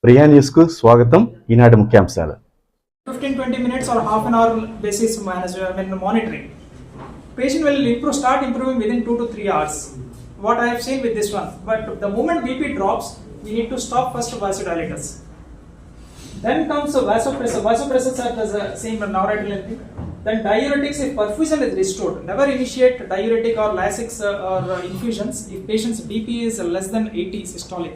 Priya news కు స్వాగతం. ఈనాటి ముఖ్యాంశాలు 15-20 minutes or half an hour basis monitoring. Patient will start improving within 2 to 3 hours. What I have seen with this one. But the moment BP drops, we need to stop first vasodilators. Then comes vasopressor. Vasopressors are the same noradrenaline. Then diuretics if perfusion is restored. Never initiate diuretic or Lasix or infusions if patient's BP is less than 80 systolic,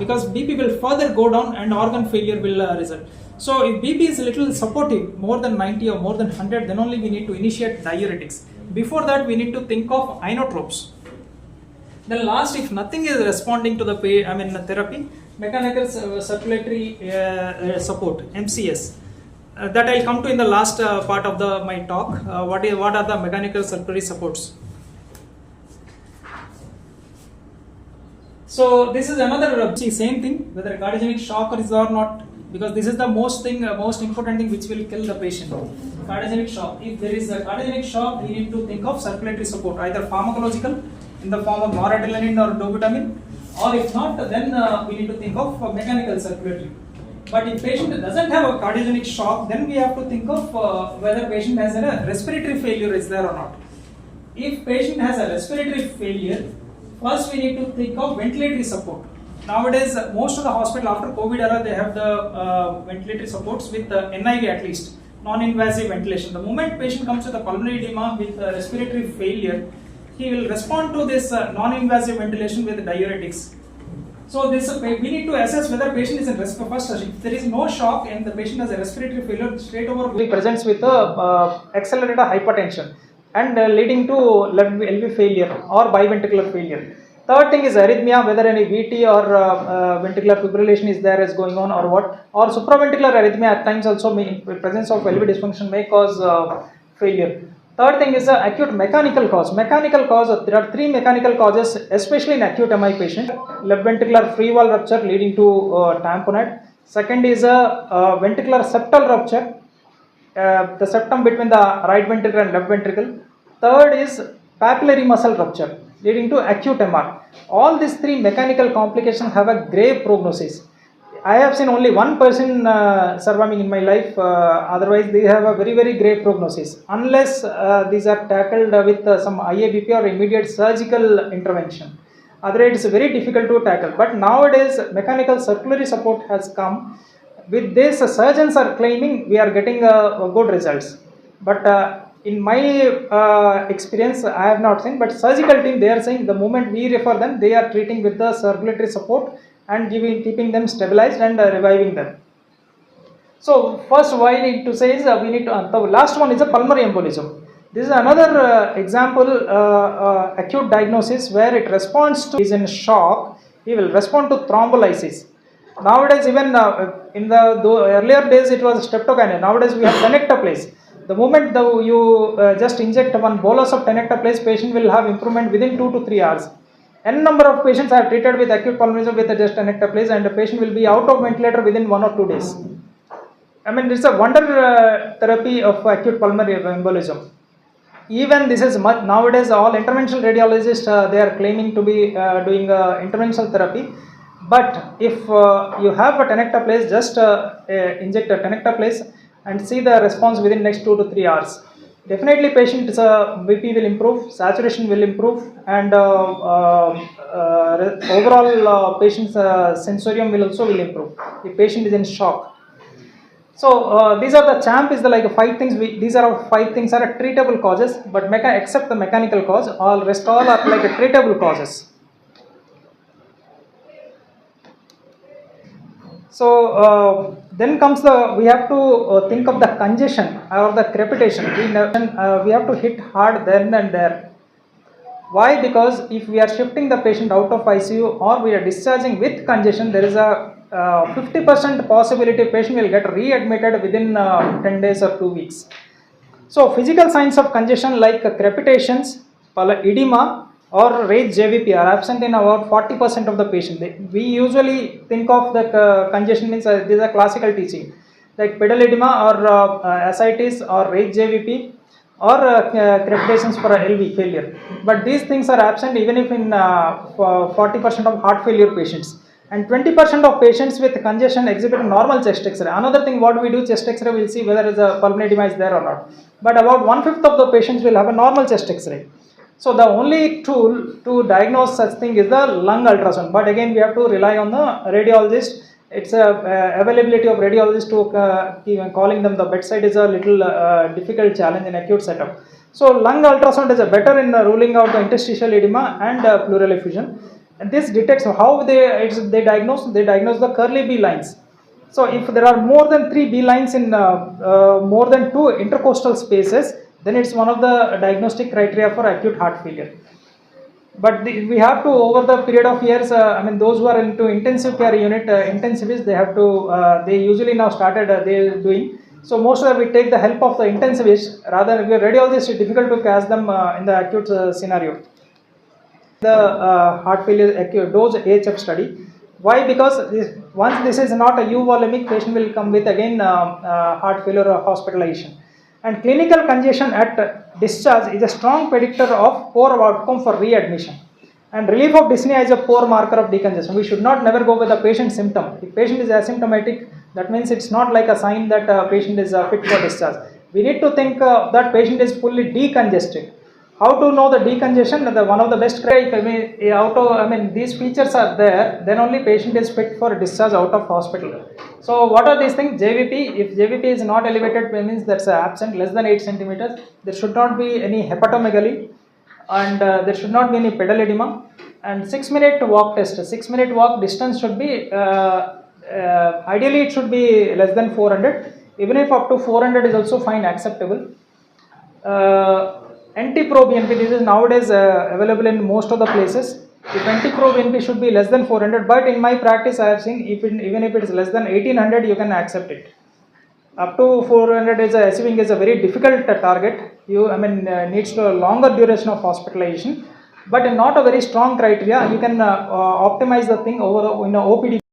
because BP will further go down and organ failure will result. So if BP is a little supportive, more than 90 or more than 100, then only we need to initiate diuretics. Before that, we need to think of inotropes. Then last, if nothing is responding to the therapy, mechanical circulatory support, MCS. That I'll come to in the last part of my talk. What are the mechanical circulatory supports? So this is another same thing, whether cardiogenic shock is or not, because this is the most important thing which will kill the patient. Cardiogenic shock. If there is a cardiogenic shock, we need to think of circulatory support, either pharmacological in the form of noradrenaline or dobutamine, or if not, then we need to think of mechanical circulatory. But if patient doesn't have a cardiogenic shock, then we have to think of whether patient has a respiratory failure is there or not. If patient has a respiratory failure, first we need to think of ventilatory support. Nowadays, most of the hospital after COVID era, they have the ventilatory supports with NIV at least, non-invasive ventilation. The moment patient comes with a pulmonary edema with respiratory failure, he will respond to this non-invasive ventilation with diuretics. So this we need to assess whether patient is in respiratory. First, if there is no shock and the patient has a respiratory failure, straight over he presents with accelerated hypertension and leading to LV failure or biventricular failure. Third thing is arrhythmia, whether any VT or ventricular fibrillation is there is going on or what, or supraventricular arrhythmia at times also may, in presence of LV dysfunction may cause failure. Third thing is acute mechanical cause. Mechanical cause, there are three mechanical causes, especially in acute MI patient. Left ventricular free wall rupture leading to tamponade. Second is ventricular septal rupture, the septum between the right ventricle and left ventricle. Third is papillary muscle rupture leading to acute MR. All these three mechanical complications have a grave prognosis. I have seen only one person surviving in my life, otherwise they have a very grave prognosis, unless these are tackled with some IABP or immediate surgical intervention. Otherwise it is very difficult to tackle. But nowadays mechanical circulatory support has come. With this, surgeons are claiming we are getting good results. But in my experience, I have not seen, but surgical team, they are saying the moment we refer them, they are treating with the circulatory support and keeping them stabilized and reviving them. So first, what I need to say is we need to. The last one is a pulmonary embolism. This is another example, acute diagnosis where it responds to is in shock. He will respond to thrombolysis. Nowadays, even in the earlier days, it was streptokinase. Nowadays, we have tenecteplase. The moment you just inject one bolus of tenecteplase, patient will have improvement within 2 to 3 hours. N number of patients are treated with acute pulmonary with just tenecteplase, and the patient will be out of ventilator within 1 or 2 days. I mean, it's a wonder therapy of acute pulmonary embolism. Even this is nowadays all interventional radiologists they are claiming to be doing interventional therapy. But if you have a tenecteplase, just inject a tenecteplase and see the response within next 2 to 3 hours. Definitely patient's BP will improve, saturation will improve, and overall patient's sensorium will also improve if patient is in shock. So these are the CHAMP is the like 5 things. These are 5 things are treatable causes, but except the mechanical cause, all rest all are like treatable causes. So then comes we have to think of the congestion or the crepitation. We have to hit hard then and there. Why? Because if we are shifting the patient out of ICU or we are discharging with congestion, there is a 50% possibility patient will get readmitted within 10 days or 2 weeks. So physical signs of congestion like crepitations, edema, or raised JVP are absent in about 40% of the patient. We usually think of the congestion means this is a classical teaching, like pedal edema or ascites or raised JVP or crepitations for LV failure. But these things are absent even if in 40% of heart failure patients. and 20% of patients with congestion exhibit normal chest X-ray. Another thing, what we do chest X-ray, we'll see whether the pulmonary edema is there or not. But about 1/5 of the patients will have a normal chest X-ray. So the only tool to diagnose such thing is the lung ultrasound. But again, we have to rely on the radiologist. It's a availability of radiologists to even calling them the bedside is a little difficult challenge in acute setup. So lung ultrasound is a better in ruling out the interstitial edema and pleural effusion. And this detects how they diagnose the curly B lines. So if there are more than 3 B lines in more than 2 intercostal spaces, then it's one of the diagnostic criteria for acute heart failure. But we have to, over the period of years, those who are into intensive care unit, intensivists, they have to, they usually now started they doing. So most of them we take the help of the intensivists rather than radiologists. It's difficult to catch them in the acute scenario. The heart failure acute dose AHF study. Why? Because once this is not a euvolemic, patient will come with again heart failure or hospitalization. And clinical congestion at discharge is a strong predictor of poor outcome for readmission. And relief of dyspnea is a poor marker of decongestion. We should not never go with the patient symptom. If patient is asymptomatic, that means it's not like a sign that patient is fit for discharge. We need to think that patient is fully decongested. How to know the decongestion? One of the best criteria, these features are there, then only patient is fit for discharge out of hospital. So what are these things? JVP, if JVP is not elevated, means that's absent, less than 8 centimeters. There should not be any hepatomegaly, and there should not be any pedal edema. And 6-minute walk test. 6-minute walk distance should be, ideally it should be less than 400. Even if up to 400 is also fine, acceptable. NT-proBNP, this is nowadays available in most of the places. If NT-proBNP should be less than 400, but in my practice I have seen even if it is less than 1800, you can accept it. Up to 400 is assuming is a very difficult target. Needs to a longer duration of hospitalization, but not a very strong criteria. You can optimize the thing over in a OPD.